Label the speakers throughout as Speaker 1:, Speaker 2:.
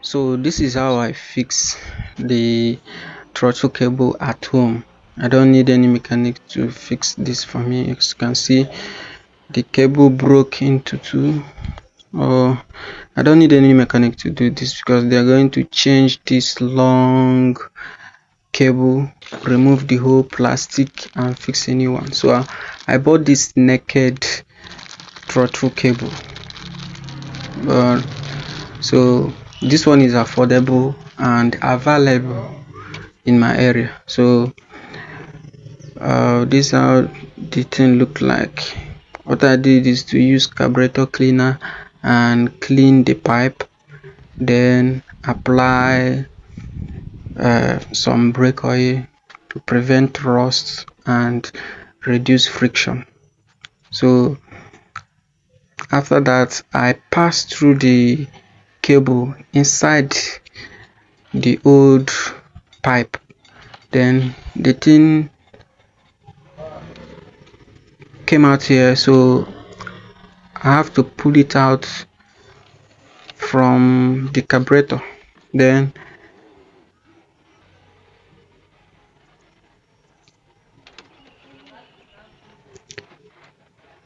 Speaker 1: So this is how I fix the throttle cable at home. I don't need any mechanic to fix this for me. As you can see, the cable broke into two. Or I don't need any mechanic to do this because they are going to change this long cable, remove the whole plastic and fix a new one. So I bought this naked throttle cable. So this one is affordable and available in my area. So this is how the thing look like. What I did is to use carburetor cleaner and clean the pipe, then apply some brake oil to prevent rust and reduce friction. So after that, I passed through the cable inside the old pipe, then the thing came out here, so I have to pull it out from the carburetor. Then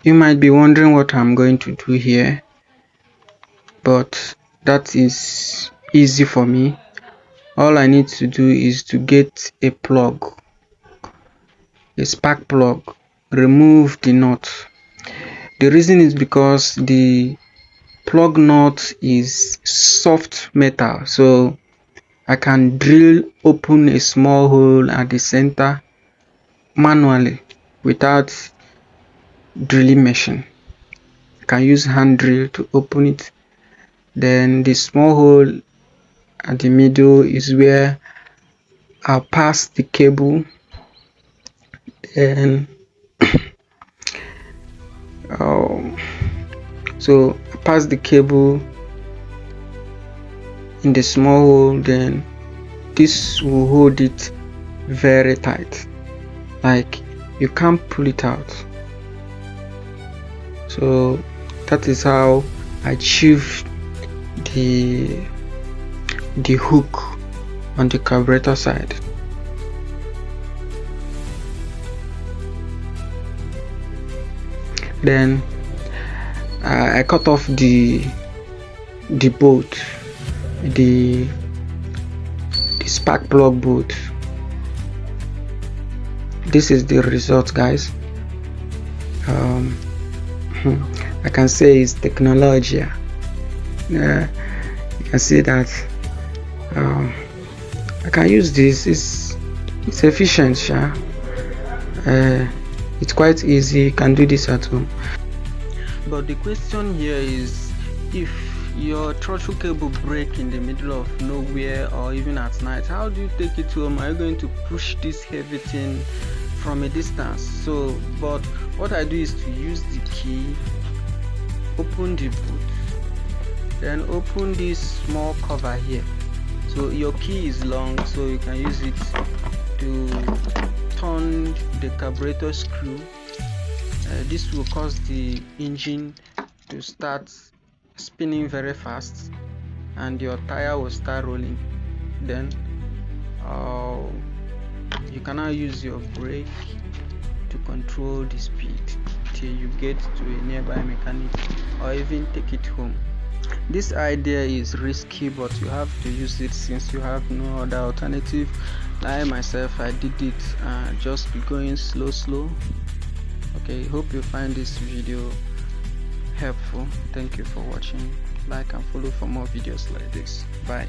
Speaker 1: you might be wondering what I'm going to do here, but that is easy for me. All I need to do is to get a plug, a spark plug, remove the nut. The reason is because the plug nut is soft metal, so I can drill open a small hole at the center manually without drilling machine. I can use hand drill to open it. Then the small hole at the middle is where I'll pass the cable. Then so I pass the cable in the small hole, then this will hold it very tight, like you can't pull it out. So that is how I achieve the hook on the carburetor side. Then I cut off the bolt, the spark plug bolt. This is the result, guys. I can say it's technology. You can see that I can use this. It's efficient, it's quite easy. You can do this at home. But the question here is, if your throttle cable break in the middle of nowhere or even at night, how do you take it home? Are you going to push this heavy thing from a distance? So but what I do is to use the key, open the boot, then open this small cover here. So your key is long, so you can use it to turn the carburetor screw. This will cause the engine to start spinning very fast and your tire will start rolling. Then you can now use your brake to control the speed till you get to a nearby mechanic or even take it home. This idea is risky, but you have to use it since you have no other alternative. I myself, I did it, just be going slow. Okay, hope you find this video helpful. Thank you for watching. Like and follow for more videos like this. Bye.